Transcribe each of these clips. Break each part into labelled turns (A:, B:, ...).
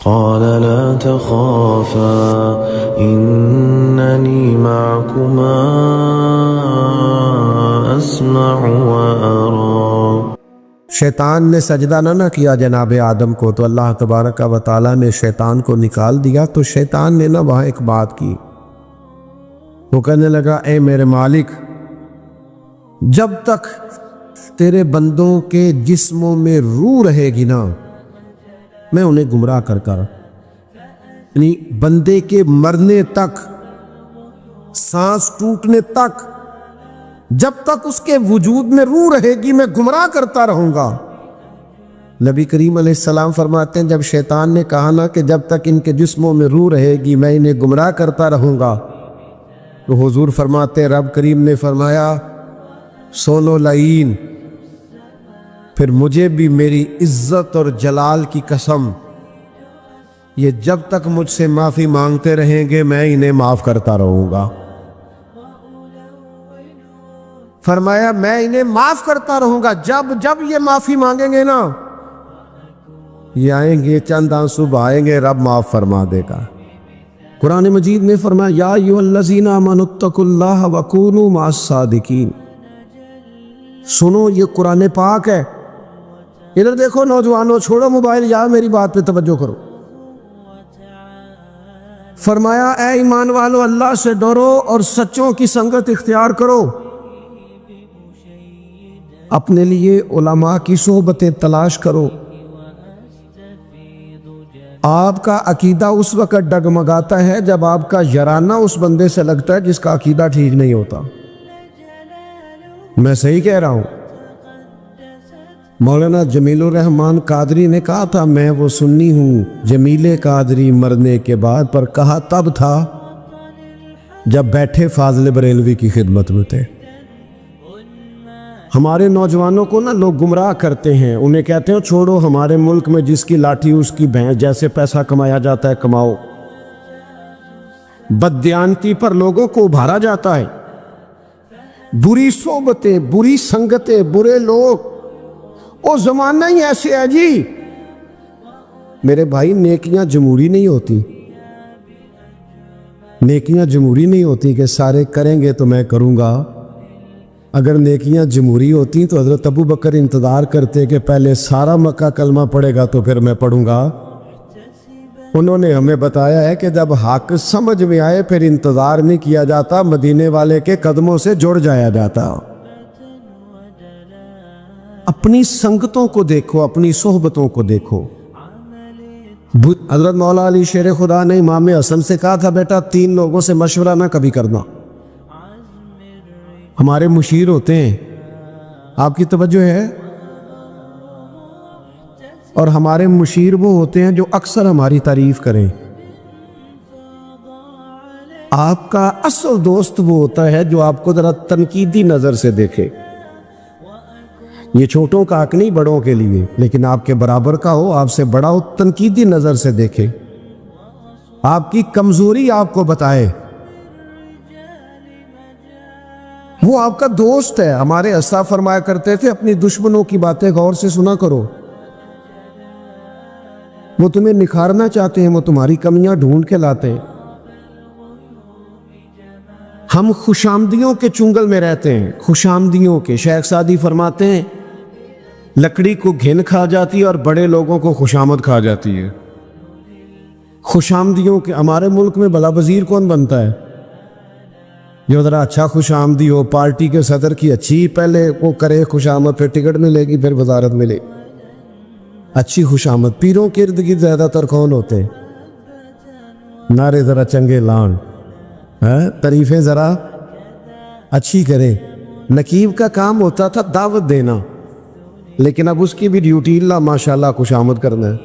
A: قال لا تخافا إنني معكما أسمع وأرى۔
B: شیطان نے سجدہ نہ کیا جناب آدم کو، تو اللہ تبارک و تعالیٰ نے شیطان کو نکال دیا۔ تو شیطان نے وہاں ایک بات کی، وہ کہنے لگا اے میرے مالک، جب تک تیرے بندوں کے جسموں میں روح رہے گی نا، میں انہیں گمراہ کرتا رہا، یعنی بندے کے مرنے تک، سانس ٹوٹنے تک، جب تک اس کے وجود میں روح رہے گی میں گمراہ کرتا رہوں گا۔ نبی کریم علیہ السلام فرماتے ہیں جب شیطان نے کہا نا کہ جب تک ان کے جسموں میں روح رہے گی میں انہیں گمراہ کرتا رہوں گا، تو حضور فرماتے ہیں رب کریم نے فرمایا سونو لعین، پھر مجھے بھی میری عزت اور جلال کی قسم، یہ جب تک مجھ سے معافی مانگتے رہیں گے میں انہیں معاف کرتا رہوں گا۔ فرمایا میں انہیں معاف کرتا رہوں گا، جب یہ معافی مانگیں گے نا، یہ آئیں گے چند آنسو بہائیں گے، رب معاف فرما دے گا۔ قرآن مجید نے فرمایا یا ایھا الذین آمنوا اتقوا اللہ وکونوا مع الصادقین۔ سنو یہ قرآن پاک ہے، ادھر دیکھو نوجوانوں، چھوڑو موبائل، یا میری بات پہ توجہ کرو۔ فرمایا اے ایمان والو اللہ سے ڈرو اور سچوں کی سنگت اختیار کرو، اپنے لیے علماء کی صحبتیں تلاش کرو۔ آپ کا عقیدہ اس وقت ڈگمگاتا ہے جب آپ کا یارانہ اس بندے سے لگتا ہے جس کا عقیدہ ٹھیک نہیں ہوتا۔ میں صحیح کہہ رہا ہوں؟ مولانا جمیل الرحمن قادری نے کہا تھا میں وہ سنی ہوں جمیل قادری مرنے کے بعد، پر کہا تب تھا جب بیٹھے فاضل بریلوی کی خدمت میں تھے۔ ہمارے نوجوانوں کو نا لوگ گمراہ کرتے ہیں، انہیں کہتے ہیں چھوڑو ہمارے ملک میں جس کی لاٹھی اس کی بھینس، جیسے پیسہ کمایا جاتا ہے کماؤ۔ بددیانتی پر لوگوں کو ابھارا جاتا ہے، بری صحبتیں، بری سنگتیں، برے لوگ، وہ زمانہ ہی ایسے ہے جی۔ میرے بھائی نیکیاں جمہوری نہیں ہوتی، نیکیاں جمہوری نہیں ہوتی کہ سارے کریں گے تو میں کروں گا۔ اگر نیکیاں جمہوری ہوتی تو حضرت ابو بکر انتظار کرتے کہ پہلے سارا مکہ کلمہ پڑھے گا تو پھر میں پڑھوں گا۔ انہوں نے ہمیں بتایا ہے کہ جب حق سمجھ میں آئے پھر انتظار نہیں کیا جاتا، مدینے والے کے قدموں سے جڑ جایا جاتا۔ اپنی سنگتوں کو دیکھو، اپنی صحبتوں کو دیکھو۔ حضرت مولا علی شیر خدا نے امام حسن سے کہا تھا بیٹا 3 لوگوں سے مشورہ نہ کبھی کرنا۔ ہمارے مشیر ہوتے ہیں، آپ کی توجہ ہے، اور ہمارے مشیر وہ ہوتے ہیں جو اکثر ہماری تعریف کریں۔ آپ کا اصل دوست وہ ہوتا ہے جو آپ کو ذرا تنقیدی نظر سے دیکھے۔ یہ چھوٹوں کا حق نہیں بڑوں کے لیے، لیکن آپ کے برابر کا ہو، آپ سے بڑا ہو، تنقیدی نظر سے دیکھے، آپ کی کمزوری آپ کو بتائے، وہ آپ کا دوست ہے۔ ہمارے اسلاف فرمایا کرتے تھے اپنی دشمنوں کی باتیں غور سے سنا کرو، وہ تمہیں نکھارنا چاہتے ہیں، وہ تمہاری کمیاں ڈھونڈ کے لاتے ہیں۔ ہم خوشامدیوں کے چنگل میں رہتے ہیں، خوشامدیوں کے۔ شیخ سعدی فرماتے ہیں لکڑی کو گھن کھا جاتی ہے اور بڑے لوگوں کو خوشامد کھا جاتی ہے۔ خوشامدیوں کے۔ ہمارے ملک میں بلا وزیر کون بنتا ہے؟ جو ذرا اچھا خوش آمدی ہو، پارٹی کے صدر کی اچھی پہلے وہ کرے خوش آمد، پھر ٹکٹ ملے گی، پھر وزارت ملے، اچھی خوش آمد۔ پیروں کے ارد گرد زیادہ تر کون ہوتے ہیں؟ نعرے ذرا چنگے لان، تعریفیں ذرا اچھی کرے۔ نقیب کا کام ہوتا تھا دعوت دینا، لیکن اب اس کی بھی ڈیوٹی اللہ ماشاءاللہ خوش آمد کرنا ہے،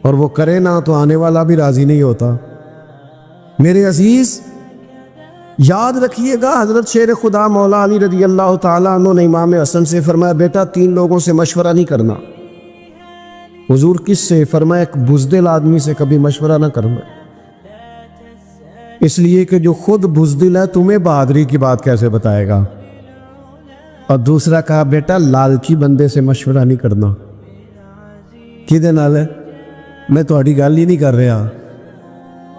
B: اور وہ کرے نہ تو آنے والا بھی راضی نہیں ہوتا۔ میرے عزیز یاد رکھیے گا، حضرت شیر خدا مولا علی رضی اللہ تعالیٰ عنہ نے امام حسن سے فرمایا بیٹا 3 لوگوں سے مشورہ نہیں کرنا۔ حضور کس سے؟ فرمایا ایک بزدل آدمی سے کبھی مشورہ نہ کرنا، اس لیے کہ جو خود بزدل ہے تمہیں بہادری کی بات کیسے بتائے گا۔ اور دوسرا کہا بیٹا لالچی بندے سے مشورہ نہیں کرنا۔ کدے نال ہے؟ میں تہاڈی گل ہی نہیں کر رہا،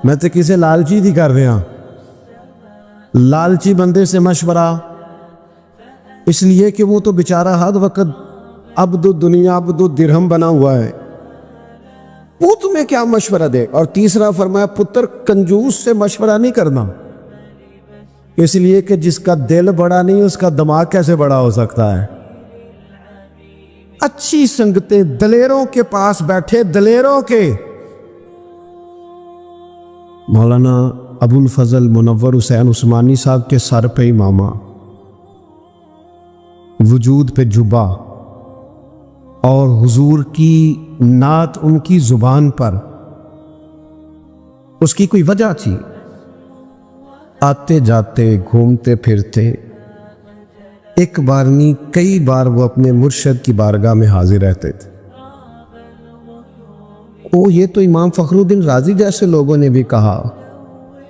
B: میں تو کسی لالچی دی کر رہا۔ لالچی بندے سے مشورہ اس لیے کہ وہ تو بیچارہ ہر وقت عبد الدنیا عبد الدرہم بنا ہوا ہے، وہ تمہیں کیا مشورہ دے۔ اور تیسرا فرمایا پتر کنجوس سے مشورہ نہیں کرنا، اس لیے کہ جس کا دل بڑا نہیں اس کا دماغ کیسے بڑا ہو سکتا ہے۔ اچھی سنگتیں دلیروں کے پاس بیٹھے، دلیروں کے۔ مولانا ابو الفضل منور حسین عثمانی صاحب کے سر پہ امامہ، وجود پہ جبہ، اور حضور کی نعت ان کی زبان پر۔ اس کی کوئی وجہ تھی، آتے جاتے گھومتے پھرتے، ایک بار نہیں کئی بار وہ اپنے مرشد کی بارگاہ میں حاضر رہتے تھے۔ یہ تو امام فخر الدین رازی جیسے لوگوں نے بھی کہا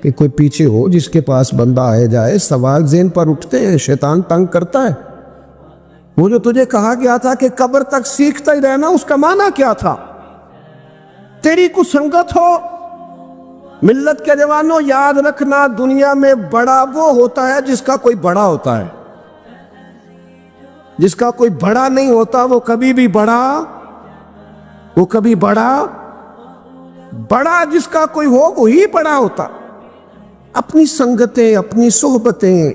B: کہ کوئی پیچھے ہو جس کے پاس بندہ آئے جائے، سوال ذہن پر اٹھتے ہیں، شیطان تنگ کرتا ہے۔ وہ جو تجھے کہا گیا تھا کہ قبر تک سیکھتا ہی رہنا، اس کا معنی کیا تھا؟ تیری کو سنگت ہو۔ ملت کے جوانوں یاد رکھنا، دنیا میں بڑا وہ ہوتا ہے جس کا کوئی بڑا ہوتا ہے، جس کا کوئی بڑا نہیں ہوتا وہ کبھی بھی بڑا جس کا کوئی ہو وہی بڑا ہوتا۔ اپنی سنگتیں، اپنی صحبتیں۔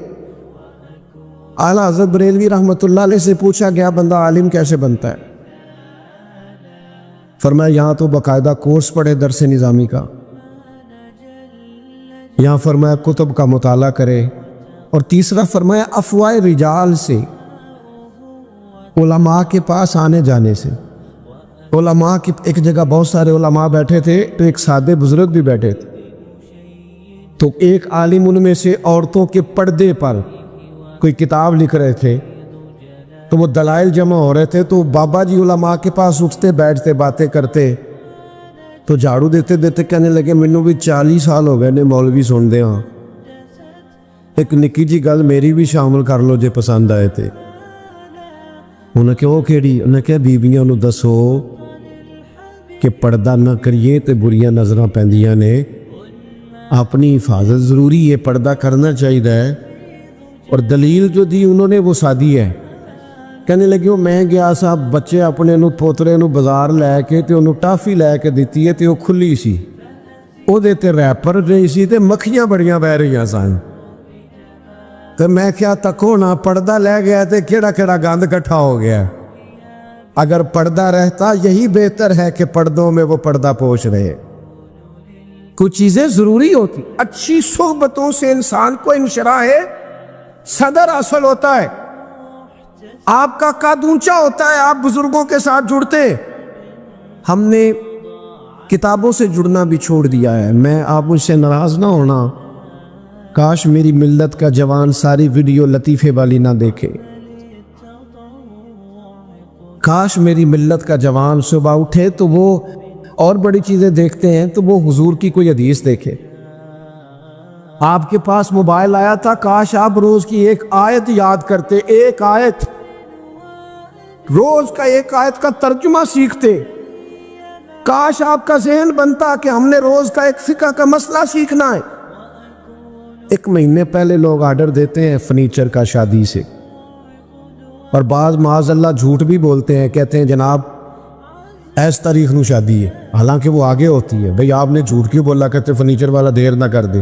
B: اعلیٰ حضرت بریلوی رحمۃ اللہ علیہ سے پوچھا گیا بندہ عالم کیسے بنتا ہے؟ فرمایا یہاں تو باقاعدہ کورس پڑھے درس نظامی کا، یہاں فرمایا کتب کا مطالعہ کرے، اور تیسرا فرمایا افواہ رجال سے، علماء کے پاس آنے جانے سے۔ علماء کی ایک جگہ بہت سارے علماء بیٹھے تھے تو ایک سادے بزرگ بھی بیٹھے تھے، تو ایک عالم ان میں سے عورتوں کے پردے پر کوئی کتاب لکھ رہے تھے، تو وہ دلائل جمع ہو رہے تھے، تو بابا جی علماء کے پاس اٹھتے بیٹھتے باتیں کرتے، تو جھاڑو دیتے دیتے کہنے لگے مینوں بھی 40 سال ہو گئے نے مولوی سن دے ہاں، ایک نکی جی گل میری بھی شامل کر لو جے پسند آئے تھے۔ انہیں کہ وہ کیڑی؟ انہیں کہ بیبیاں نو دسو کہ پردہ نہ کریے تے بریاں نظراں پیندیاں نے، اپنی حفاظت ضروری ہے، پردہ کرنا چاہیے ہے۔ اور دلیل جو دی انہوں نے وہ سادی ہے، کہنے لگے وہ میں گیا سا بچے اپنے نو پوترے نو بازار لے کے تے انہوں ٹافی لے کے دیتی ہے تے وہ کھلی سی، وہ دیتے ریپر رہی سی تے مکھیاں بڑیاں بہ رہی سن، تو میں کیا تکو نہ پردہ لے گیا تے کیڑا کیڑا گند کٹھا ہو گیا۔ اگر پردہ رہتا یہی بہتر ہے کہ پردوں میں وہ پردہ پوش رہے۔ کچھ چیزیں ضروری ہوتی، اچھی صحبتوں سے انسان کو انشراح صدر حاصل ہوتا ہے، آپ کا قد اونچا ہوتا ہے، آپ بزرگوں کے ساتھ جڑتے۔ ہم نے کتابوں سے جڑنا بھی چھوڑ دیا ہے۔ میں آپ مجھ سے ناراض نہ ہونا، کاش میری ملت کا جوان ساری ویڈیو لطیفے والی نہ دیکھے، کاش میری ملت کا جوان صبح اٹھے تو وہ اور بڑی چیزیں دیکھتے ہیں تو وہ حضور کی کوئی حدیث دیکھے۔ آپ کے پاس موبائل آیا تھا، کاش آپ روز کی ایک آیت یاد کرتے، ایک آیت، روز کا ایک آیت کا ترجمہ سیکھتے۔ کاش آپ کا ذہن بنتا کہ ہم نے روز کا ایک فقہ کا مسئلہ سیکھنا ہے۔ ایک مہینے پہلے لوگ آرڈر دیتے ہیں فرنیچر کا شادی سے، اور بعض معاذ اللہ جھوٹ بھی بولتے ہیں، کہتے ہیں جناب ایس تاریخ نو شادی ہے، حالانکہ وہ آگے ہوتی ہے۔ بھئی آپ نے جھوٹ کیوں بولا؟ کہتے فرنیچر والا دیر نہ کر دے۔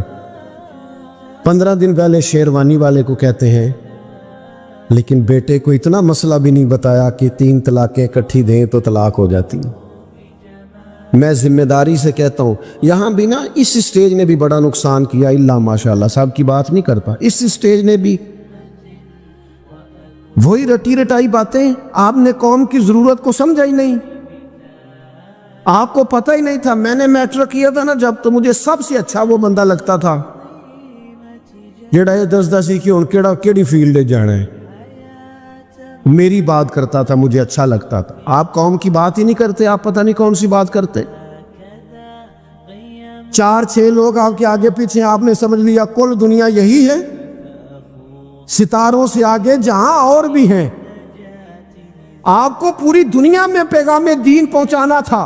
B: 15 دن پہلے شیروانی والے کو کہتے ہیں لیکن بیٹے کو اتنا مسئلہ بھی نہیں بتایا کہ 3 طلاقیں اکٹھی دیں تو طلاق ہو جاتی۔ میں ذمہ داری سے کہتا ہوں، یہاں بھی نا اس اسٹیج نے بھی بڑا نقصان کیا، اللہ ماشاءاللہ صاحب کی بات نہیں کرتا، اس اسٹیج نے بھی وہی رٹی رٹائی باتیں۔ آپ نے قوم کی ضرورت کو سمجھا ہی نہیں، آپ کو پتہ ہی نہیں تھا۔ میں نے میٹرک کیا تھا نا جب، تو مجھے سب سے اچھا وہ بندہ لگتا تھا جڑا یہ دسدا سی کہ ہن کیڑی فیلڈ جانا ہے، میری بات کرتا تھا، مجھے اچھا لگتا تھا۔ آپ قوم کی بات ہی نہیں کرتے، آپ پتہ نہیں کون سی بات کرتے۔ 4-6 لوگ آپ کے آگے پیچھے، آپ نے سمجھ لیا کل دنیا یہی ہے، ستاروں سے آگے جہاں اور بھی ہیں۔ آپ کو پوری دنیا میں پیغام دین پہنچانا تھا،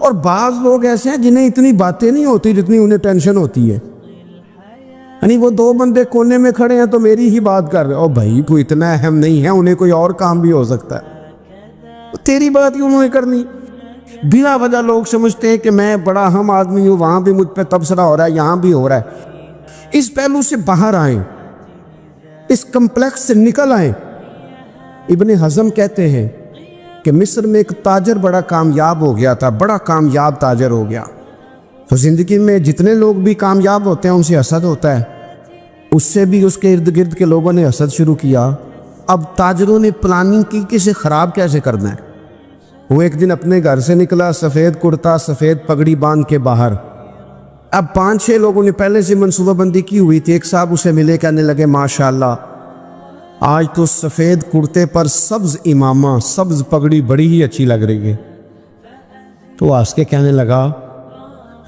B: اور بعض لوگ ایسے ہیں جنہیں اتنی باتیں نہیں ہوتی جتنی انہیں ٹینشن ہوتی ہے. یعنی وہ دو بندے کونے میں کھڑے ہیں تو میری ہی بات کر رہے ہیں. او بھائی کوئی اتنا اہم نہیں ہے, انہیں کوئی اور کام بھی ہو سکتا ہے, تیری بات ہی انہوں نے کرنی. بلا وجہ لوگ سمجھتے ہیں کہ میں بڑا اہم آدمی ہوں, وہاں بھی مجھ پہ تبصرہ ہو رہا ہے, یہاں بھی ہو رہا ہے. اس پہلو سے باہر آئیں, اس کمپلیکس سے نکل آئیں. ابن حزم کہتے ہیں کہ مصر میں ایک تاجر بڑا کامیاب ہو گیا تھا, بڑا کامیاب تاجر ہو گیا. تو زندگی میں جتنے لوگ بھی کامیاب ہوتے ہیں ان سے حسد ہوتا ہے. اس سے بھی اس کے ارد گرد کے لوگوں نے حسد شروع کیا. اب تاجروں نے پلاننگ کی کہ اسے خراب کیسے کرنا ہے. وہ ایک دن اپنے گھر سے نکلا, سفید کرتا سفید پگڑی باندھ کے باہر. اب 5-6 لوگوں نے پہلے سے منصوبہ بندی کی ہوئی تھی. ایک صاحب اسے ملے, کہنے لگے ماشاءاللہ آج تو سفید کرتے پر سبز امامہ, سبز پگڑی بڑی ہی اچھی لگ رہی ہے. تو ہنس کے کہنے لگا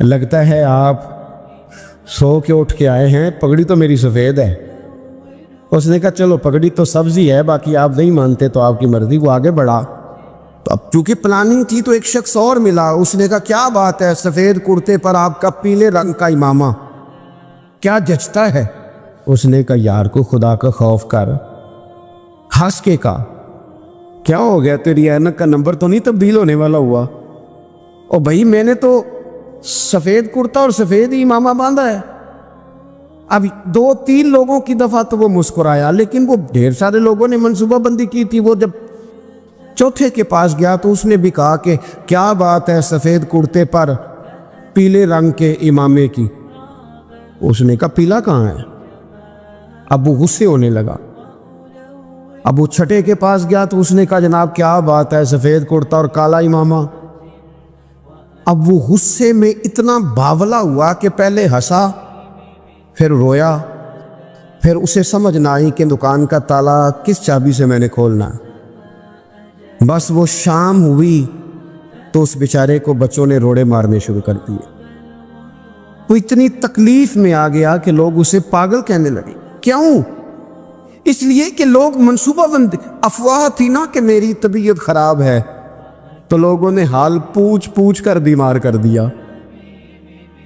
B: لگتا ہے آپ سو کے اٹھ کے آئے ہیں, پگڑی تو میری سفید ہے. اس نے کہا چلو پگڑی تو سبز ہی ہے, باقی آپ نہیں مانتے تو آپ کی مرضی. وہ آگے بڑھا. تو اب چونکہ پلاننگ تھی تو ایک شخص اور ملا. اس نے کہا کیا بات ہے, سفید کرتے پر آپ کا پیلے رنگ کا امامہ کیا جچتا ہے. اس نے کہا یار کو خدا کا خوف کر. ہنس کے کہا کیا ہو گیا, تیری اینک کا نمبر تو نہیں تبدیل ہونے والا ہوا. اور بھائی میں نے تو سفید کرتا اور سفید ہی امامہ باندھا ہے. اب 2-3 لوگوں کی دفعہ تو وہ مسکرایا, لیکن وہ ڈھیر سارے لوگوں نے منصوبہ بندی کی تھی. وہ جب چوتھے کے پاس گیا تو اس نے بھی کہا کہ کیا بات ہے سفید کرتے پر پیلے رنگ کے امامے کی. اس نے کہا پیلا کہاں ہے. اب وہ غصے ہونے لگا. اب وہ چھٹے کے پاس گیا تو اس نے کہا جناب کیا بات ہے سفید کرتا اور کالا امامہ. اب وہ غصے میں اتنا باولا ہوا کہ پہلے ہنسا, پھر رویا, پھر اسے سمجھ نہ آئی کہ دکان کا تالا کس چابی سے میں نے کھولنا. بس وہ شام ہوئی تو اس بیچارے کو بچوں نے روڑے مارنے شروع کر دیے. وہ اتنی تکلیف میں آ گیا کہ لوگ اسے پاگل کہنے لگے. کیوں؟ اس لیے کہ لوگ منصوبہ بندی, افواہ تھی نا کہ میری طبیعت خراب ہے, تو لوگوں نے حال پوچھ پوچھ کر بیمار کر دیا.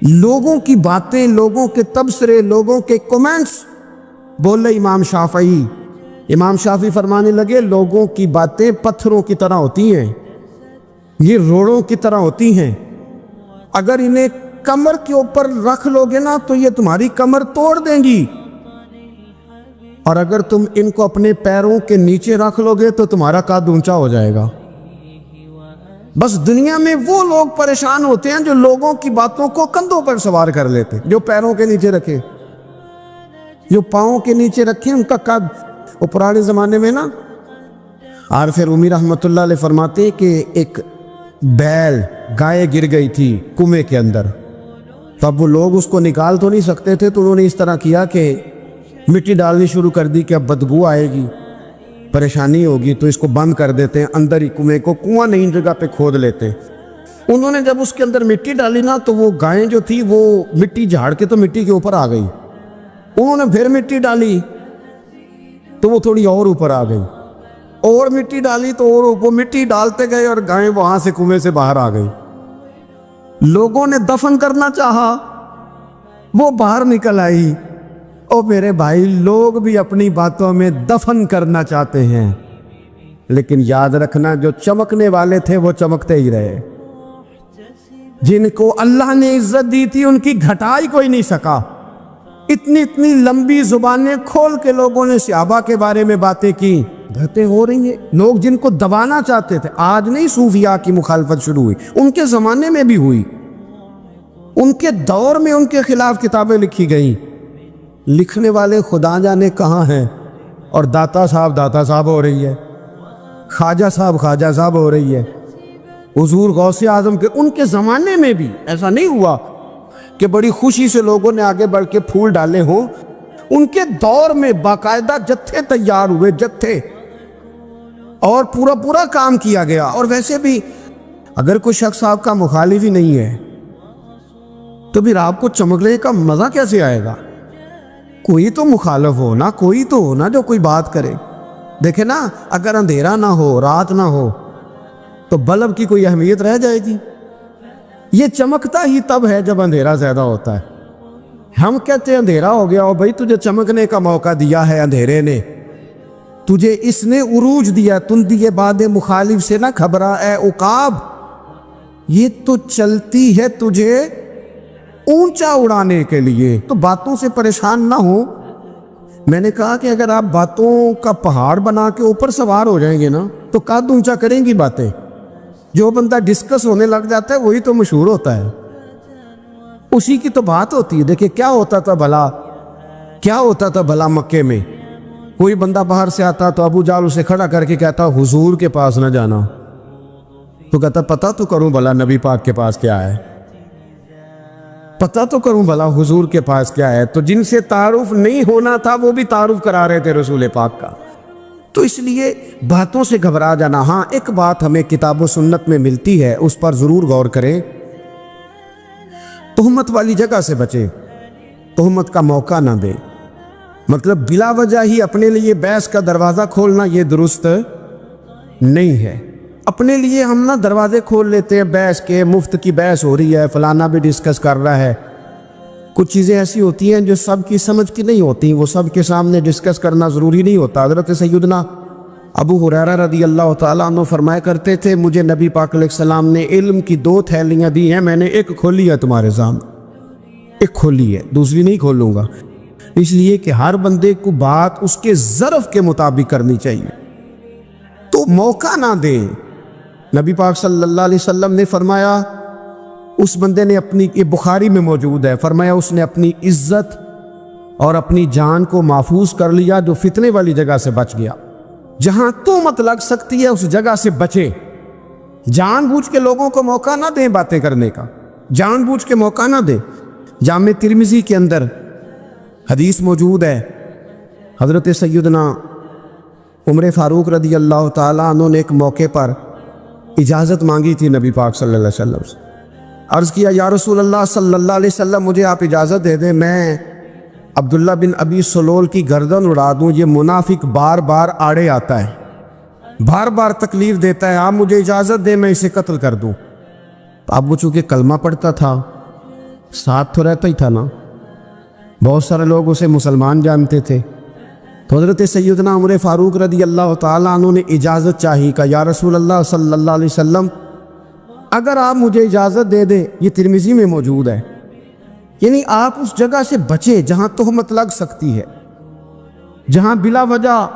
B: لوگوں کی باتیں, لوگوں کے تبصرے, لوگوں کے کومنٹس. بولے امام شافعی. امام شافعی فرمانے لگے لوگوں کی باتیں پتھروں کی طرح ہوتی ہیں, یہ روڑوں کی طرح ہوتی ہیں. اگر انہیں کمر کے اوپر رکھ لو گے نا تو یہ تمہاری کمر توڑ دیں گی, اور اگر تم ان کو اپنے پیروں کے نیچے رکھ لو گے تو تمہارا قد اونچا ہو جائے گا. بس دنیا میں وہ لوگ پریشان ہوتے ہیں جو لوگوں کی باتوں کو کندھوں پر سوار کر لیتے, جو پیروں کے نیچے رکھے, جو پاؤں کے نیچے رکھے ان کا قد. وہ پرانے زمانے میں نا عارف رومی رحمۃ اللہ علیہ فرماتے ہیں کہ ایک بیل گائے گر گئی تھی کنویں کے اندر. تو اب وہ لوگ اس کو نکال تو نہیں سکتے تھے, تو انہوں نے اس طرح کیا کہ مٹی ڈالنی شروع کر دی کہ اب بدبو آئے گی, پریشانی ہوگی, تو اس کو بند کر دیتے ہیں اندر ہی کنویں کو, کنواں نئی جگہ پہ کھود لیتے. انہوں نے جب اس کے اندر مٹی ڈالی نا تو وہ گائیں جو تھی وہ مٹی جھاڑ کے تو مٹی کے اوپر آ گئی. انہوں نے پھر مٹی ڈالی تو وہ تھوڑی اور اوپر آ گئی, اور مٹی ڈالی تو اور وہ مٹی ڈالتے گئے اور گائیں وہاں سے کنویں سے باہر آ گئی. لوگوں نے دفن کرنا چاہا, وہ باہر نکل آئی. او میرے بھائی, لوگ بھی اپنی باتوں میں دفن کرنا چاہتے ہیں, لیکن یاد رکھنا جو چمکنے والے تھے وہ چمکتے ہی رہے. جن کو اللہ نے عزت دی تھی ان کی گھٹائی کوئی نہیں سکا. اتنی لمبی زبانیں کھول کے لوگوں نے صحابہ کے بارے میں باتیں کی. باتیں ہو رہی ہیں, لوگ جن کو دبانا چاہتے تھے. آج نہیں صوفیاء کی مخالفت شروع ہوئی, ان کے زمانے میں بھی ہوئی, ان کے دور میں ان کے خلاف کتابیں لکھی گئیں. لکھنے والے خدا جانے کہاں ہیں, اور داتا صاحب ہو رہی ہے, خواجہ صاحب ہو رہی ہے. حضور غوث اعظم کے ان کے زمانے میں بھی ایسا نہیں ہوا کہ بڑی خوشی سے لوگوں نے آگے بڑھ کے پھول ڈالے ہوں. ان کے دور میں باقاعدہ جتھے تیار ہوئے, جتھے, اور پورا کام کیا گیا. اور ویسے بھی اگر کوئی شخص آپ کا مخالف ہی نہیں ہے تو پھر آپ کو چمکنے کا مزہ کیسے آئے گا؟ کوئی تو مخالف ہو نا, کوئی تو ہو نا جو کوئی بات کرے. دیکھیں نا, اگر اندھیرا نہ ہو, رات نہ ہو, تو بلب کی کوئی اہمیت رہ جائے گی؟ یہ چمکتا ہی تب ہے جب اندھیرا زیادہ ہوتا ہے. ہم کہتے ہیں اندھیرا ہو گیا، اور بھائی تجھے چمکنے کا موقع دیا ہے اندھیرے نے، تجھے اس نے عروج دیا. تندی باد مخالف سے نہ گھبرا اے عقاب، یہ تو چلتی ہے تجھے اونچا اڑانے کے لیے، تو باتوں سے پریشان نہ ہو. میں نے کہا کہ اگر آپ باتوں کا پہاڑ بنا کے اوپر سوار ہو جائیں گے نا تو قد اونچا کریں گی باتیں. جو بندہ ڈسکس ہونے لگ جاتا ہے وہی تو مشہور ہوتا ہے، اسی کی تو بات ہوتی ہے. دیکھیں کیا ہوتا تھا بھلا مکے میں، کوئی بندہ باہر سے آتا تو ابو جال اسے کھڑا کر کے کہتا حضور کے پاس نہ جانا، تو کہتا پتہ تو کروں بھلا نبی پاک کے پاس کیا ہے، پتہ تو کروں بھلا حضور کے پاس کیا ہے. تو جن سے تعارف نہیں ہونا تھا وہ بھی تعارف کرا رہے تھے رسول پاک کا. تو اس لیے باتوں سے گھبرا جانا. ہاں ایک بات ہمیں کتاب و سنت میں ملتی ہے، اس پر ضرور غور کریں، تہمت والی جگہ سے بچیں، تہمت کا موقع نہ دیں. مطلب بلا وجہ ہی اپنے لیے بحث کا دروازہ کھولنا یہ درست نہیں ہے. اپنے لیے ہم نہ دروازے کھول لیتے ہیں بحث کے، مفت کی بحث ہو رہی ہے، فلانا بھی ڈسکس کر رہا ہے. کچھ چیزیں ایسی ہوتی ہیں جو سب کی سمجھ کی نہیں ہوتی، وہ سب کے سامنے ڈسکس کرنا ضروری نہیں ہوتا. حضرت سیدنا ابو ہریرہ رضی اللہ تعالیٰ عنہ فرمایا کرتے تھے مجھے نبی پاک علیہ السلام نے علم کی 2 تھیلیاں دی ہیں، میں نے ایک کھولی ہے تمہارے سامنے، ایک کھولی ہے، دوسری نہیں کھولوں گا. اس لیے کہ ہر بندے کو بات اس کے ظرف کے مطابق کرنی چاہیے، تو موقع نہ دیں. نبی پاک صلی اللہ علیہ وسلم نے فرمایا اس بندے نے اپنی، یہ بخاری میں موجود ہے، فرمایا اس نے اپنی عزت اور اپنی جان کو محفوظ کر لیا جو فتنے والی جگہ سے بچ گیا. جہاں تہمت لگ سکتی ہے اس جگہ سے بچے. جان بوجھ کے لوگوں کو موقع نہ دیں باتیں کرنے کا، جان بوجھ کے موقع نہ دیں. جامع ترمذی کے اندر حدیث موجود ہے، حضرت سیدنا عمر فاروق رضی اللہ تعالیٰ عنہ نے ایک موقع پر اجازت مانگی تھی نبی پاک صلی اللہ علیہ وسلم سے. عرض کیا یا رسول اللہ صلی اللہ علیہ وسلم مجھے آپ اجازت دے دیں، میں عبداللہ بن ابی سلول کی گردن اڑا دوں، یہ منافق بار بار آڑے آتا ہے، بار بار تکلیف دیتا ہے، آپ مجھے اجازت دیں میں اسے قتل کر دوں. اب وہ چونکہ کلمہ پڑھتا تھا، ساتھ تو رہتا ہی تھا نا، بہت سارے لوگ اسے مسلمان جانتے تھے. تو حضرت سیدنا عمر فاروق رضی اللہ تعالیٰ عنہ نے اجازت چاہی، کہ یا رسول اللہ صلی اللہ علیہ وسلم اگر آپ مجھے اجازت دے دیں، یہ ترمذی میں موجود ہے، یعنی آپ اس جگہ سے بچے جہاں تہمت لگ سکتی ہے، جہاں بلا وجہ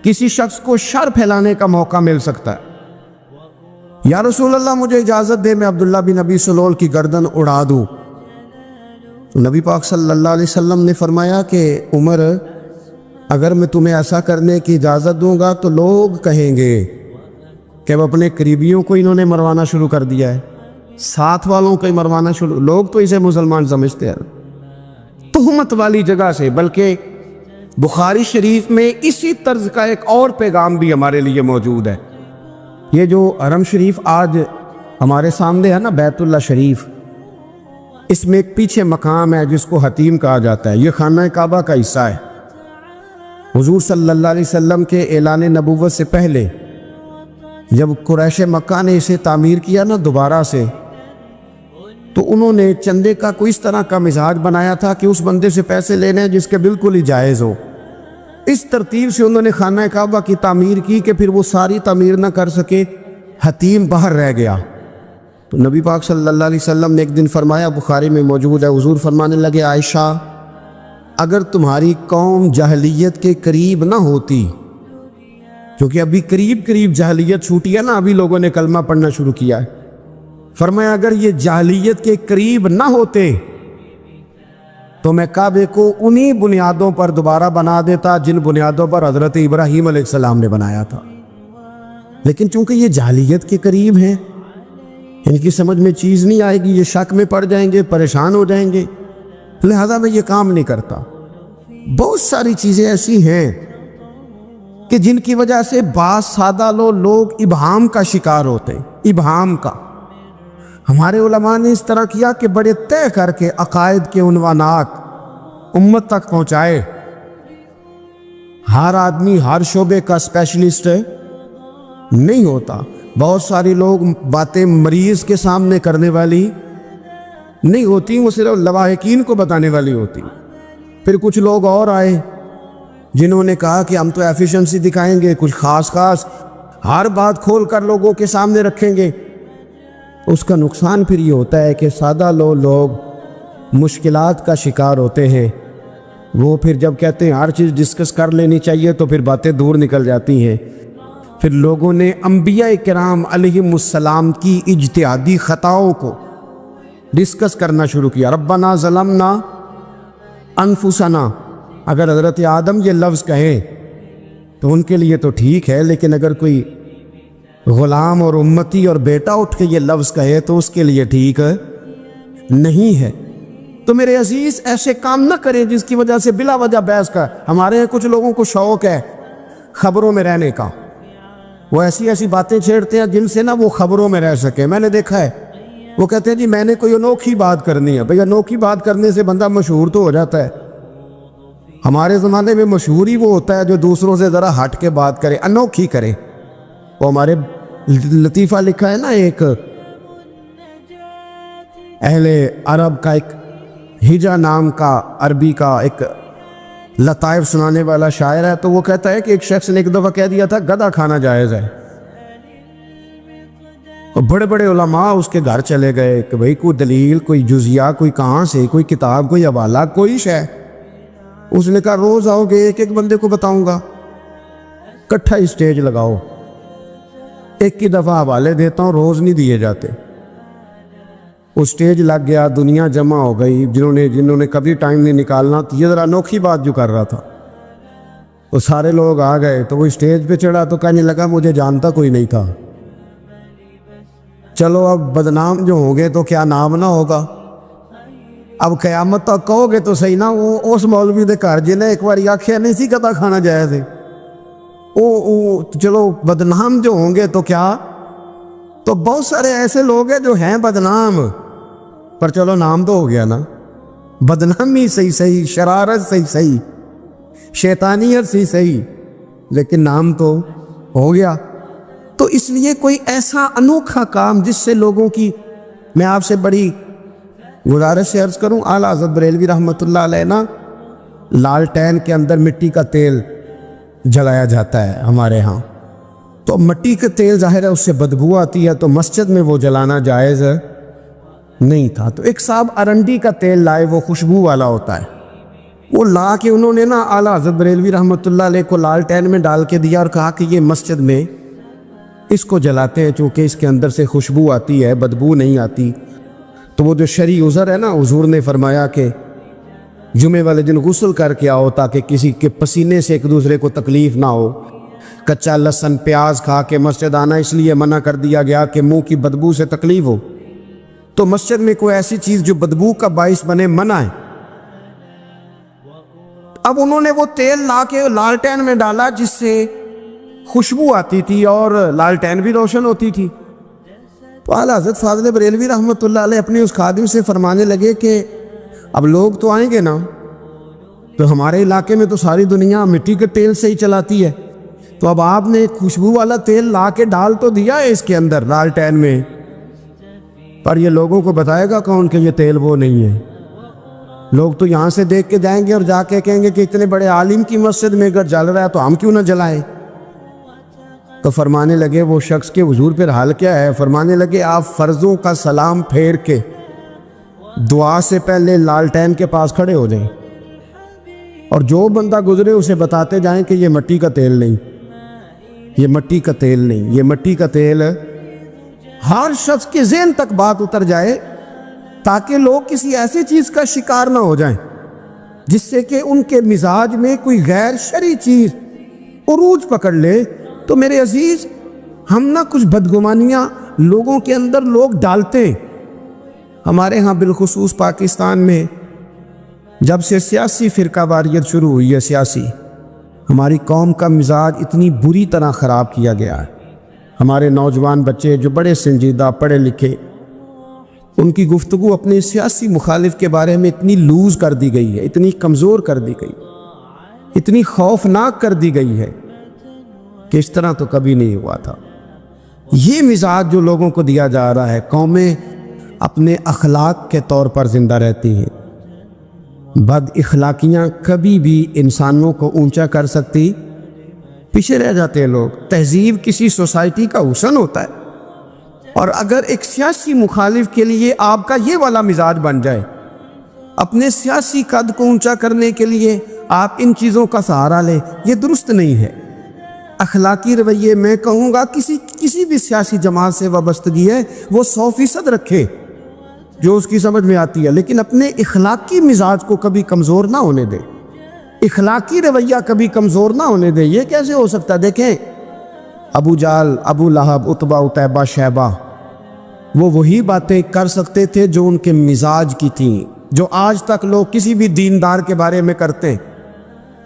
B: کسی شخص کو شر پھیلانے کا موقع مل سکتا ہے. یا رسول اللہ مجھے اجازت دے میں عبداللہ بن ابی سلول کی گردن اڑا دوں. نبی پاک صلی اللہ علیہ وسلم نے فرمایا کہ عمر اگر میں تمہیں ایسا کرنے کی اجازت دوں گا تو لوگ کہیں گے کہ وہ اپنے قریبیوں کو انہوں نے مروانا شروع کر دیا ہے، ساتھ والوں کو ہی مروانا شروع، لوگ تو اسے مسلمان سمجھتے ہیں. تہمت والی جگہ سے. بلکہ بخاری شریف میں اسی طرز کا ایک اور پیغام بھی ہمارے لیے موجود ہے. یہ جو حرم شریف آج ہمارے سامنے ہے نا، بیت اللہ شریف، اس میں ایک پیچھے مقام ہے جس کو حتیم کہا جاتا ہے، یہ خانہ کعبہ کا حصہ ہے. حضور صلی اللہ علیہ وسلم کے اعلان نبوت سے پہلے جب قریش مکہ نے اسے تعمیر کیا نا دوبارہ سے، تو انہوں نے چندے کا کوئی اس طرح کا مزاج بنایا تھا کہ اس بندے سے پیسے لینے ہیں جس کے بالکل ہی جائز ہو. اس ترتیب سے انہوں نے خانہ کعبہ کی تعمیر کی کہ پھر وہ ساری تعمیر نہ کر سکے، حتیم باہر رہ گیا. تو نبی پاک صلی اللہ علیہ وسلم نے ایک دن فرمایا، بخاری میں موجود ہے، حضور فرمانے لگے عائشہ اگر تمہاری قوم جاہلیت کے قریب نہ ہوتی، کیونکہ ابھی قریب جاہلیت چھوٹی ہے نا، ابھی لوگوں نے کلمہ پڑھنا شروع کیا ہے، فرمایا اگر یہ جاہلیت کے قریب نہ ہوتے تو میں کعبے کو انہی بنیادوں پر دوبارہ بنا دیتا جن بنیادوں پر حضرت ابراہیم علیہ السلام نے بنایا تھا. لیکن چونکہ یہ جاہلیت کے قریب ہیں، ان کی سمجھ میں چیز نہیں آئے گی، یہ شک میں پڑ جائیں گے، پریشان ہو جائیں گے، لہذا میں یہ کام نہیں کرتا. بہت ساری چیزیں ایسی ہیں کہ جن کی وجہ سے بعض سادہ لوگ ابہام کا شکار ہوتے ہیں. ابہام کا ہمارے علماء نے اس طرح کیا کہ بڑے طے کر کے عقائد کے عنوانات امت تک پہنچائے. ہر آدمی ہر شعبے کا اسپیشلسٹ نہیں ہوتا. بہت سارے لوگ باتیں مریض کے سامنے کرنے والی نہیں ہوتی، وہ صرف لواحقین کو بتانے والی ہوتی۔ پھر کچھ لوگ اور آئے جنہوں نے کہا کہ ہم تو ایفیشنسی دکھائیں گے، کچھ خاص ہر بات کھول کر لوگوں کے سامنے رکھیں گے۔ اس کا نقصان پھر یہ ہوتا ہے کہ سادہ لوگ مشکلات کا شکار ہوتے ہیں۔ وہ پھر جب کہتے ہیں ہر چیز ڈسکس کر لینی چاہیے تو پھر باتیں دور نکل جاتی ہیں۔ پھر لوگوں نے انبیاء کرام علیہم السلام کی اجتہادی خطاؤں کو ڈسکس کرنا شروع کیا۔ ربنا ظلمنا انفسنا، اگر حضرت آدم یہ لفظ کہیں تو ان کے لیے تو ٹھیک ہے، لیکن اگر کوئی غلام اور امتی اور بیٹا اٹھ کے یہ لفظ کہے تو اس کے لیے ٹھیک نہیں ہے۔ تو میرے عزیز ایسے کام نہ کریں جس کی وجہ سے بلا وجہ بحث کا۔ ہمارے یہاں کچھ لوگوں کو شوق ہے خبروں میں رہنے کا، وہ ایسی باتیں چھیڑتے ہیں جن سے نہ وہ خبروں میں رہ سکے۔ میں نے دیکھا ہے وہ کہتے ہیں جی میں نے کوئی انوکھی بات کرنی ہے۔ بھئی انوکھی بات کرنے سے بندہ مشہور تو ہو جاتا ہے۔ ہمارے زمانے میں مشہور ہی وہ ہوتا ہے جو دوسروں سے ذرا ہٹ کے بات کرے، انوکھی کرے۔ وہ ہمارے لطیفہ لکھا ہے نا، ایک اہل عرب کا ایک ہجا نام کا عربی کا ایک لطائف سنانے والا شاعر ہے، تو وہ کہتا ہے کہ ایک شخص نے ایک دفعہ کہہ دیا تھا گدھا کھانا جائز ہے، اور بڑے بڑے علماء اس کے گھر چلے گئے کہ بھئی کوئی دلیل، کوئی جزیہ، کوئی کہاں سے، کوئی کتاب، کوئی حوالہ، کوئی شے۔ اس نے کہا روز آؤ گے ایک بندے کو بتاؤں گا، کٹھا اسٹیج لگاؤ، ایک کی دفعہ حوالے دیتا ہوں، روز نہیں دیے جاتے۔ وہ اسٹیج لگ گیا، دنیا جمع ہو گئی، جنہوں نے کبھی ٹائم نہیں نکالنا، یہ ذرا انوکھی بات جو کر رہا تھا، وہ سارے لوگ آ گئے۔ تو وہ اسٹیج پہ چڑھا تو کہنے لگا مجھے جانتا کوئی نہیں تھا، چلو اب بدنام جو ہوں گے تو کیا نام نہ ہوگا، اب قیامت تک کہو گے تو صحیح نا، وہ اس مولوی دے گھر جنہیں ایک بار آکھیا نہیں سی گدھا کھانا جائز ہے، چلو بدنام جو ہوں گے تو کیا۔ تو بہت سارے ایسے لوگ ہیں جو ہیں بدنام، پر چلو نام تو ہو گیا نا، بدنامی صحیح، شرارت صحیح، شیطانیت صحیح، لیکن نام تو ہو گیا۔ تو اس لیے کوئی ایسا انوکھا کام جس سے لوگوں کی، میں آپ سے بڑی گزارش سے عرض کروں، اعلیٰ حضرت بریلوی رحمۃ اللہ علیہ نا لالٹین کے اندر مٹی کا تیل جلایا جاتا ہے ہمارے ہاں، تو مٹی کا تیل ظاہر ہے اس سے بدبو آتی ہے، تو مسجد میں وہ جلانا جائز نہیں تھا۔ تو ایک صاحب ارنڈی کا تیل لائے، وہ خوشبو والا ہوتا ہے، وہ لا کے انہوں نے نا اعلیٰ حضرت بریلوی رحمۃ اللہ علیہ کو لالٹین میں ڈال کے دیا اور کہا کہ یہ مسجد میں اس کو جلاتے ہیں چونکہ اس کے اندر سے خوشبو آتی ہے، بدبو نہیں آتی۔ تو وہ جو شرعی عذر ہے نا، حضور نے فرمایا کہ جمعے والے دن غسل کر کے آؤ تاکہ کسی کے پسینے سے ایک دوسرے کو تکلیف نہ ہو۔ کچا لہسن پیاز کھا کے مسجد آنا اس لیے منع کر دیا گیا کہ منہ کی بدبو سے تکلیف ہو، تو مسجد میں کوئی ایسی چیز جو بدبو کا باعث بنے منع ہے۔ اب انہوں نے وہ تیل لا کے لالٹین میں ڈالا جس سے خوشبو آتی تھی اور لالٹین بھی روشن ہوتی تھی۔ تو اعلیٰ حضرت فاضل بریلوی رحمۃ اللہ علیہ اپنے اس خادم سے فرمانے لگے کہ اب لوگ تو آئیں گے نا، تو ہمارے علاقے میں تو ساری دنیا مٹی کے تیل سے ہی چلاتی ہے، تو اب آپ نے خوشبو والا تیل لا کے ڈال تو دیا ہے اس کے اندر لالٹین میں، پر یہ لوگوں کو بتائے گا کون کہ یہ تیل وہ نہیں ہے؟ لوگ تو یہاں سے دیکھ کے جائیں گے اور جا کے کہیں گے کہ اتنے بڑے عالم کی مسجد میں اگر جل رہا ہے تو ہم کیوں نہ جلائیں۔ تو فرمانے لگے وہ شخص کے حضور پھر حال کیا ہے؟ فرمانے لگے آپ فرضوں کا سلام پھیر کے دعا سے پہلے لالٹین کے پاس کھڑے ہو جائیں، اور جو بندہ گزرے اسے بتاتے جائیں کہ یہ مٹی کا تیل نہیں، یہ مٹی کا تیل نہیں، یہ مٹی کا تیل۔ ہر شخص کے ذہن تک بات اتر جائے تاکہ لوگ کسی ایسی چیز کا شکار نہ ہو جائیں جس سے کہ ان کے مزاج میں کوئی غیر شرعی چیز عروج پکڑ لے۔ تو میرے عزیز ہم نہ کچھ بدگمانیاں لوگوں کے اندر لوگ ڈالتے ہیں۔ ہمارے ہاں بالخصوص پاکستان میں جب سے سیاسی فرقہ واریت شروع ہوئی ہے، سیاسی، ہماری قوم کا مزاج اتنی بری طرح خراب کیا گیا ہے۔ ہمارے نوجوان بچے جو بڑے سنجیدہ پڑھے لکھے، ان کی گفتگو اپنے سیاسی مخالف کے بارے میں اتنی لوز کر دی گئی ہے، اتنی کمزور کر دی گئی، اتنی خوفناک کر دی گئی ہے کہ اس طرح تو کبھی نہیں ہوا تھا۔ یہ مزاج جو لوگوں کو دیا جا رہا ہے، قومیں اپنے اخلاق کے طور پر زندہ رہتی ہیں۔ بد اخلاقیاں کبھی بھی انسانوں کو اونچا کر سکتی، پیچھے رہ جاتے ہیں لوگ۔ تہذیب کسی سوسائٹی کا حسن ہوتا ہے، اور اگر ایک سیاسی مخالف کے لیے آپ کا یہ والا مزاج بن جائے، اپنے سیاسی قد کو اونچا کرنے کے لیے آپ ان چیزوں کا سہارا لیں، یہ درست نہیں ہے۔ اخلاقی رویے میں کہوں گا کسی بھی سیاسی جماعت سے وابستگی ہے وہ 100% رکھے جو اس کی سمجھ میں آتی ہے، لیکن اپنے اخلاقی مزاج کو کبھی کمزور نہ ہونے دے، اخلاقی رویہ کبھی کمزور نہ ہونے دے۔ یہ کیسے ہو سکتا ہے؟ دیکھیں، ابو جہل، ابو لہب، عتبہ، عتیبہ، شیبہ، وہ وہی باتیں کر سکتے تھے جو ان کے مزاج کی تھیں، جو آج تک لوگ کسی بھی دیندار کے بارے میں کرتے ہیں۔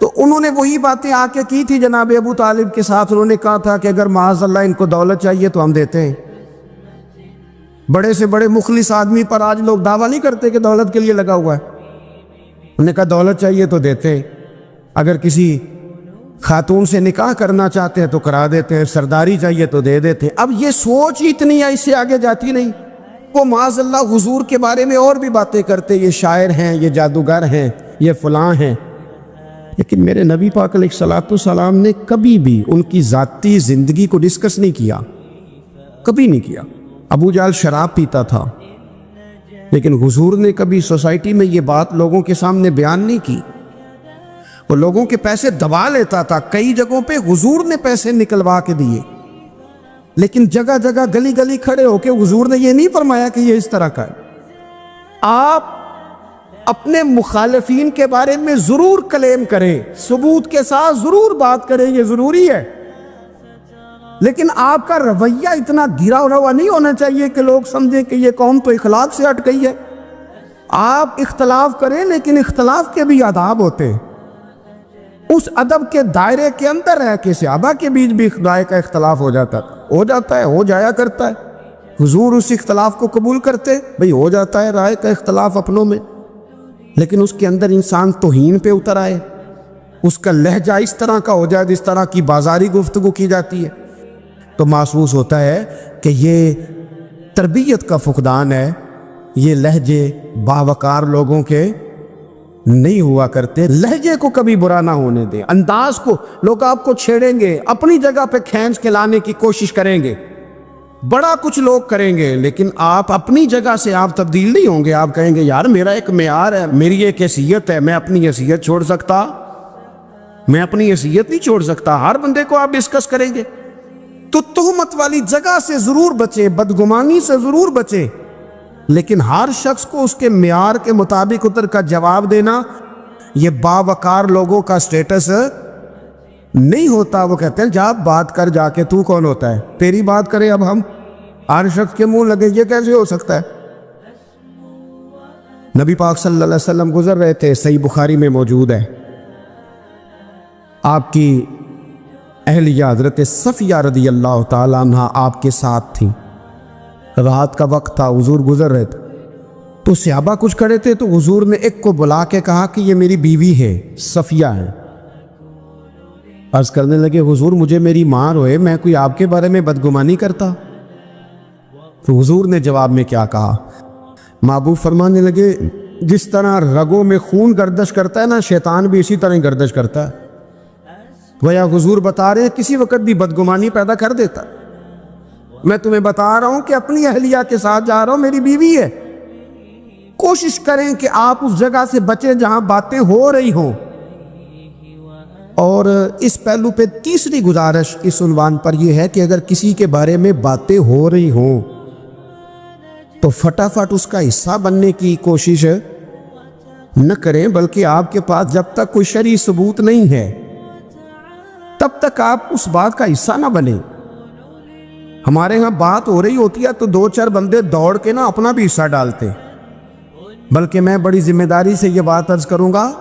B: تو انہوں نے وہی باتیں آ کے کی تھی جناب ابو طالب کے ساتھ۔ انہوں نے کہا تھا کہ اگر معاذ اللہ ان کو دولت چاہیے تو ہم دیتے ہیں۔ بڑے سے بڑے مخلص آدمی پر آج لوگ دعویٰ نہیں کرتے کہ دولت کے لیے لگا ہوا ہے۔ انہوں نے کہا دولت چاہیے تو دیتے ہیں، اگر کسی خاتون سے نکاح کرنا چاہتے ہیں تو کرا دیتے ہیں، سرداری چاہیے تو دے دیتے ہیں۔ اب یہ سوچ ہی اتنی ہے، اس سے آگے جاتی نہیں۔ وہ معاذ اللہ حضور کے بارے میں اور بھی باتیں کرتے، یہ شاعر ہیں، یہ جادوگر ہیں، یہ فلاں ہیں، لیکن میرے نبی پاک علیہ الصلوۃ والسلام نے کبھی بھی ان کی ذاتی زندگی کو ڈسکس نہیں کیا، کبھی نہیں کیا۔ ابو جہل شراب پیتا تھا، لیکن حضور نے کبھی سوسائٹی میں یہ بات لوگوں کے سامنے بیان نہیں کی۔ وہ لوگوں کے پیسے دبا لیتا تھا، کئی جگہوں پہ حضور نے پیسے نکلوا کے دیے، لیکن جگہ جگہ گلی گلی کھڑے ہو کے حضور نے یہ نہیں فرمایا کہ یہ اس طرح کا ہے۔ آپ اپنے مخالفین کے بارے میں ضرور کلیم کریں، ثبوت کے ساتھ ضرور بات کریں، یہ ضروری ہے، لیکن آپ کا رویہ اتنا گرا ہوا نہیں ہونا چاہیے کہ لوگ سمجھیں کہ یہ قوم تو اخلاق سے ہٹ گئی ہے۔ آپ اختلاف کریں، لیکن اختلاف کے بھی آداب ہوتے ہیں، اس ادب کے دائرے کے اندر رہ کے۔ صحابہ کے بیچ بھی رائے کا اختلاف ہو جاتا ہے، ہو جایا کرتا ہے۔ حضور اس اختلاف کو قبول کرتے، بھئی ہو جاتا ہے رائے کا اختلاف اپنوں میں، لیکن اس کے اندر انسان توہین پہ اتر آئے، اس کا لہجہ اس طرح کا ہو جائے جس طرح کی بازاری گفتگو کی جاتی ہے، تو محسوس ہوتا ہے کہ یہ تربیت کا فقدان ہے۔ یہ لہجے باوقار لوگوں کے نہیں ہوا کرتے۔ لہجے کو کبھی برا نہ ہونے دیں، انداز کو۔ لوگ آپ کو چھیڑیں گے، اپنی جگہ پہ کھینچ کے لانے کی کوشش کریں گے، بڑا کچھ لوگ کریں گے، لیکن آپ اپنی جگہ سے آپ تبدیل نہیں ہوں گے۔ آپ کہیں گے یار میرا ایک معیار ہے، میری ایک حیثیت ہے، میں اپنی حیثیت چھوڑ سکتا؟ میں اپنی حیثیت نہیں چھوڑ سکتا۔ ہر بندے کو آپ ڈسکس کریں گے۔ تو تہمت والی جگہ سے ضرور بچیں، بدگمانی سے ضرور بچیں، لیکن ہر شخص کو اس کے معیار کے مطابق اتر کا جواب دینا یہ باوقار لوگوں کا سٹیٹس نہیں ہوتا۔ وہ کہتے ہیں جا بات کر، جا کے تو کون ہوتا ہے تیری بات کرے، اب ہم ہر شخص کے منہ لگے، یہ کیسے ہو سکتا ہے؟ نبی پاک صلی اللہ علیہ وسلم گزر رہے تھے، صحیح بخاری میں موجود ہے، آپ کی اہلیہ حضرت صفیہ رضی اللہ تعالیٰ عنہ آپ کے ساتھ تھیں۔ رات کا وقت تھا، حضور گزر رہے تھے، تو صحابہ کچھ کھڑے تھے، تو حضور نے ایک کو بلا کے کہا کہ یہ میری بیوی ہے، صفیہ ہے۔ عرض کرنے لگے حضور مجھے میری ماں روئے، میں کوئی آپ کے بارے میں بدگمانی کرتا؟ تو حضور نے جواب میں کیا کہا؟ محبوب فرمانے لگے جس طرح رگوں میں خون گردش کرتا ہے نا، شیطان بھی اسی طرح گردش کرتا ہے۔ گویا حضور بتا رہے ہیں کسی وقت بھی بدگمانی پیدا کر دیتا۔ میں تمہیں بتا رہا ہوں کہ اپنی اہلیہ کے ساتھ جا رہا ہوں، میری بیوی ہے۔ کوشش کریں کہ آپ اس جگہ سے بچیں جہاں باتیں ہو رہی ہوں۔ اور اس پہلو پہ تیسری گزارش اس عنوان پر یہ ہے کہ اگر کسی کے بارے میں باتیں ہو رہی ہوں تو فٹافٹ اس کا حصہ بننے کی کوشش نہ کریں، بلکہ آپ کے پاس جب تک کوئی شرعی ثبوت نہیں ہے تب تک آپ اس بات کا حصہ نہ بنیں۔ ہمارے ہاں بات ہو رہی ہوتی ہے تو دو چار بندے دوڑ کے نا اپنا بھی حصہ ڈالتے، بلکہ میں بڑی ذمہ داری سے یہ بات عرض کروں گا،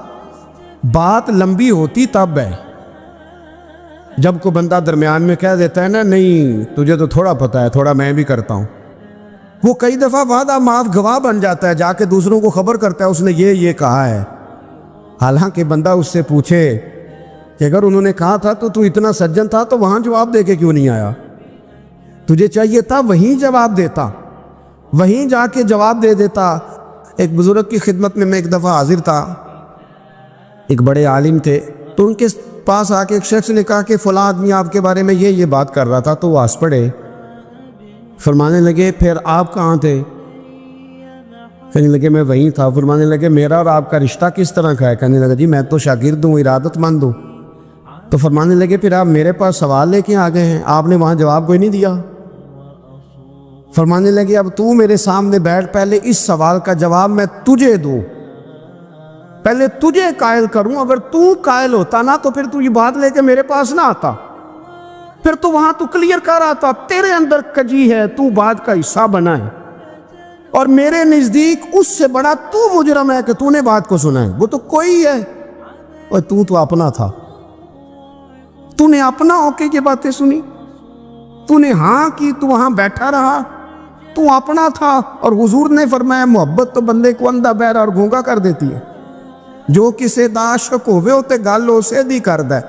B: بات لمبی ہوتی تب ہے جب کوئی بندہ درمیان میں کہہ دیتا ہے نا نہیں تجھے تو تھوڑا پتہ ہے، تھوڑا میں بھی کرتا ہوں۔ وہ کئی دفعہ وعدہ معاف گواہ بن جاتا ہے، جا کے دوسروں کو خبر کرتا ہے اس نے یہ کہا ہے، حالانکہ بندہ اس سے پوچھے کہ اگر انہوں نے کہا تھا تو اتنا سجن تھا تو وہاں جواب دے کے کیوں نہیں آیا؟ تجھے چاہیے تھا وہیں جواب دیتا، وہیں جا کے جواب دے دیتا۔ ایک بزرگ کی خدمت میں ایک دفعہ حاضر تھا، ایک بڑے عالم تھے، تو ان کے پاس آ کے ایک شخص نے کہا کہ فلاں آدمی آپ کے بارے میں یہ بات کر رہا تھا، تو وہ ہنس پڑے، فرمانے لگے پھر آپ کہاں تھے؟ کہنے لگے میں وہیں تھا۔ فرمانے لگے میرا اور آپ کا رشتہ کس طرح کا ہے؟ کہنے لگا جی میں تو شاگرد ہوں، ارادت مند ہوں۔ تو فرمانے لگے پھر آپ میرے پاس سوال لے کے آ گئے ہیں، آپ نے وہاں جواب کوئی نہیں دیا۔ فرمانے لگے اب تو میرے سامنے بیٹھ، پہلے اس سوال کا جواب میں تجھے دوں، پہلے تجھے قائل کروں۔ اگر تو قائل ہوتا نا تو پھر تو یہ بات لے کے میرے پاس نہ آتا، پھر تو وہاں تو کلیئر کر آتا۔ تیرے اندر کجی ہے، تو بات کا حصہ بنا ہے، اور میرے نزدیک اس سے بڑا تو مجرم ہے کہ تو نے بات کو سنا ہے۔ وہ تو کوئی ہے، اور تو اپنا تھا، تو نے اپنا ہو کے یہ باتیں سنی، تو نے ہاں کی، تو وہاں بیٹھا رہا، تو اپنا تھا۔ اور حضور نے فرمایا محبت تو بندے کو اندھا بہرا اور گونگا کر دیتی ہے۔ جو کسے دا عاشق ہوئے ہوتے گل اسے دی کرد ہے،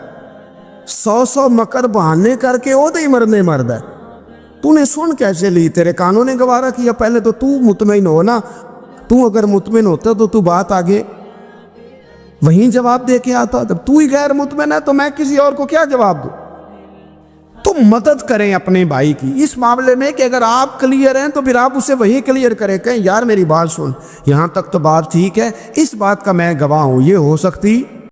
B: 100 مکر بہانے کر کے او دے مرنے مرد ہے۔ تو نے سن کیسے لی؟ تیرے کانوں نے گوارا کیا؟ پہلے تو مطمئن ہو نا۔ تو اگر مطمئن ہوتا تو بات آگے وہیں جواب دے کے آتا۔ جب تو ہی غیر مطمئن ہے تو میں کسی اور کو کیا جواب دوں؟ تو مدد کریں اپنے بھائی کی اس معاملے میں کہ اگر آپ کلیئر ہیں تو پھر آپ اسے وہی کلیئر کریں، کہیں یار میری بات سن، یہاں تک تو بات ٹھیک ہے، اس بات کا میں گواہ ہوں، یہ ہو سکتی